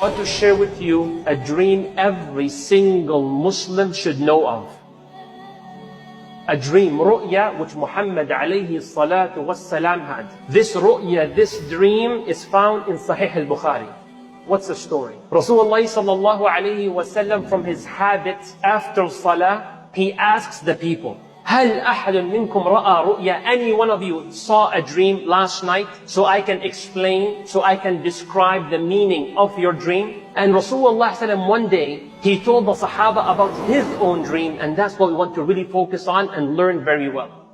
I want to share with you a dream every single Muslim should know of. A dream, ru'ya, which Muhammad alayhi salatu wassalam had. This ru'ya, this dream is found in Sahih al-Bukhari. What's the story? Rasulullah sallallahu alayhi wasallam, from his habits after salah, he asks the people, هل أحد منكم رأى رؤيا? Any one of you saw a dream last night? So I can explain, so I can describe the meaning of your dream. And Rasulullah sallam, one day, he told the Sahaba about his own dream, and that's what we want to really focus on and learn very well.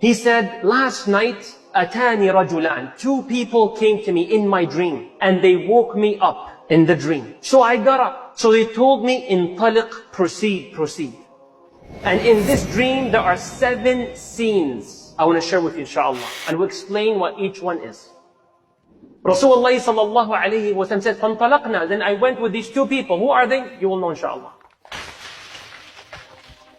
He said, last night, أتاني رجلان, two people came to me in my dream, and they woke me up in the dream. So I got up. So they told me, انطلق, proceed, proceed. And in this dream, there are 7 scenes I want to share with you, inshallah. And we'll explain what each one is. Rasulullah sallallahu alayhi wa sallam said, فَانْطَلَقْنَا. Then I went with these 2 people. Who are they? You will know, inshallah.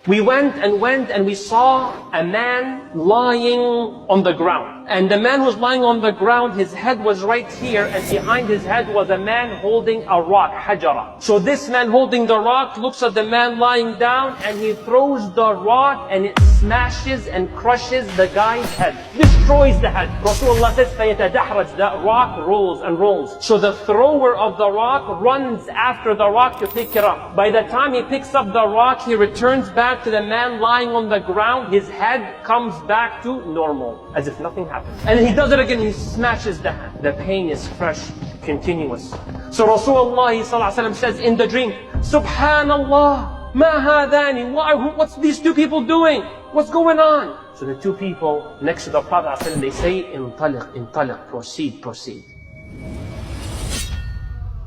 We went and we saw a man lying on the ground. And the man was lying on the ground, his head was right here, and behind his head was a man holding a rock, hajara. So this man holding the rock looks at the man lying down, and he throws the rock, and it smashes and crushes the guy's head. Destroys the head. Rasulullah says, فَيَتَدَحْرَجْ. That rock rolls and rolls. So the thrower of the rock runs after the rock to pick it up. By the time he picks up the rock, he returns back to the man lying on the ground. His head comes back to normal, as if nothing happened. And he does it again, he smashes the head. The pain is fresh, continuous. So Rasulullah says in the dream, Subhanallah, ma hadani. What's these 2 people doing? What's going on? So the 2 people next to the Prophet, they say, Intaliq, intaliq, proceed, proceed.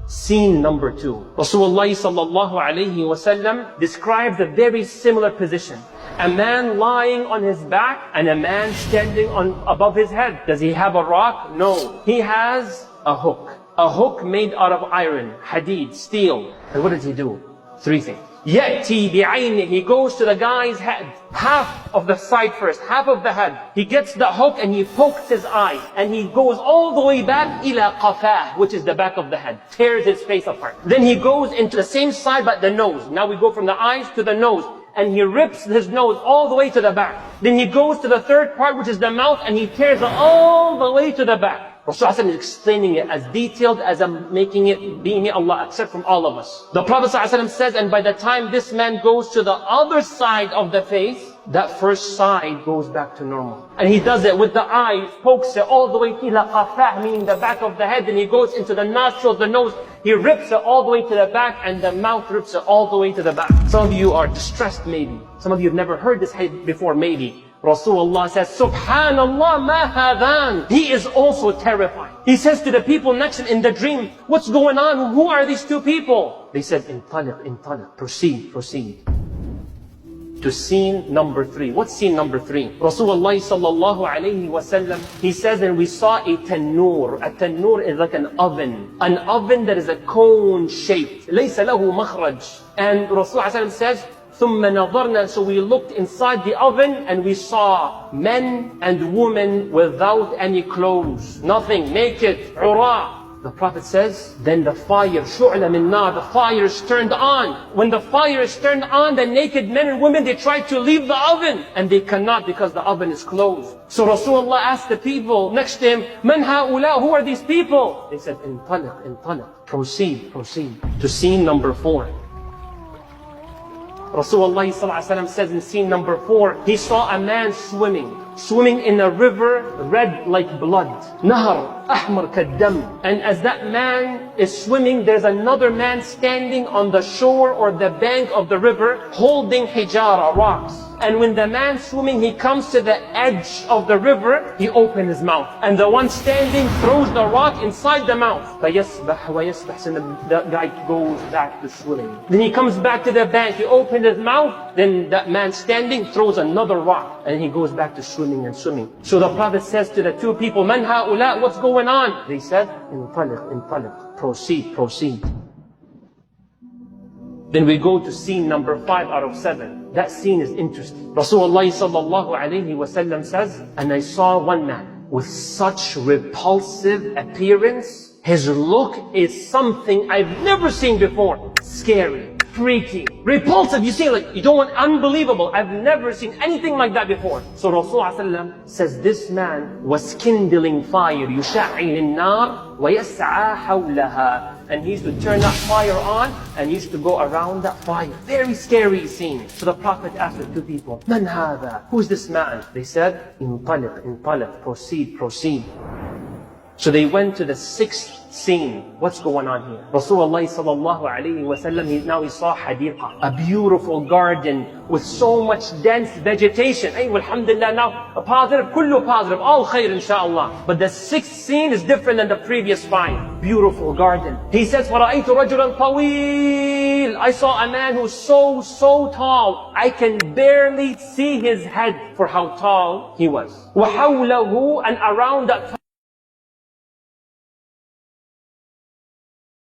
Scene number 2. Rasulullah sallallahu alayhi wasallam describes a very similar position. A man lying on his back and a man standing above his head. Does he have a rock? No. He has a hook. A hook made out of iron, hadid, steel. And what does he do? 3 things. يَأْتِي بِعَيْنِهِ. He goes to the guy's head. Half of the side first, half of the head. He gets the hook and he pokes his eye. And he goes all the way back, إِلَى قَفَاهِ, which is the back of the head. Tears his face apart. Then he goes into the same side but the nose. Now we go from the eyes to the nose. And he rips his nose all the way to the back. Then he goes to the third part, which is the mouth, and he tears it all the way to the back. Rasulullah is explaining it as detailed as I'm making it, being Allah accept from all of us. The Prophet says, and by the time this man goes to the other side of the face, that first side goes back to normal. And he does it with the eyes, pokes it all the way to the qafah, meaning the back of the head. Then he goes into the nostrils, the nose. He rips it all the way to the back, and the mouth rips it all the way to the back. Some of you are distressed maybe. Some of you have never heard this hadith before maybe. Rasulullah says, Subhanallah, ma hadan. He is also terrified. He says to the people next to him in the dream, what's going on? Who are these 2 people? They said, intaliq, intaliq, proceed, proceed. To scene number 3. What's scene number 3? Rasulullah sallallahu alayhi wasallam, he says, and we saw a tannoor. A tannoor is like an oven. An oven that is a cone shaped. لَيْسَ لَهُ مَخْرَجْ. And Rasulullah says, ثُمَّ نَظَرْنَا. So we looked inside the oven and we saw men and women without any clothes. Nothing, naked, عُرَى. The Prophet says, then the fire, شُعْلَ مِن نَارٍ, the fire is turned on. When the fire is turned on, the naked men and women, they try to leave the oven. And they cannot because the oven is closed. So Rasulullah asked the people next to him, مَنْ هَؤُلَاء? Who are these people? They said, انطلق, انطلق, proceed, proceed. To scene number 4. Rasulullah says in scene number 4, he saw a man swimming in a river red like blood. Nahar, ahmar kaddam. And as that man is swimming, there's another man standing on the shore or the bank of the river holding hijara, rocks. And when the man swimming, he comes to the edge of the river, he opens his mouth. And the one standing throws the rock inside the mouth. فَيَسْبَحْ وَيَسْبَحْ. And the guy goes back to swimming. Then he comes back to the bank, he opens his mouth, then that man standing throws another rock. And he goes back to swimming and swimming. So the Prophet says to the 2 people, مَنْ هَؤُلَاء? What's going on? They said, انطلق, انطلق, proceed, proceed. Then we go to scene number 5 out of 7. That scene is interesting. Rasulullah sallallahu alayhi wasallam says, and I saw one man with such repulsive appearance. His look is something I've never seen before. Scary, freaky, repulsive. You see, like, you don't want, unbelievable. I've never seen anything like that before. So Rasulullah says this man was kindling fire. يُشَعِّلِ النَّارِ وَيَسْعَى حَوْلَهَا. And he used to turn that fire on and used to go around that fire. Very scary scene. So the Prophet asked the two people, "Man hada? Who is this man?" They said, "Intaliq, intaliq, proceed, proceed." So they went to the sixth scene. What's going on here? Rasulullah sallallahu alayhi wa sallam, he saw hadiqa, a beautiful garden with so much dense vegetation. Hey, alhamdulillah, now a positive, kullu positive, all khair inshallah. But the sixth scene is different than the previous five. Beautiful garden. He says, فَرَأَيْتُ رَجُلًا طَوِيلًا. I saw a man who's so tall. I can barely see his head for how tall he was. وَحَوْلَهُ, and around that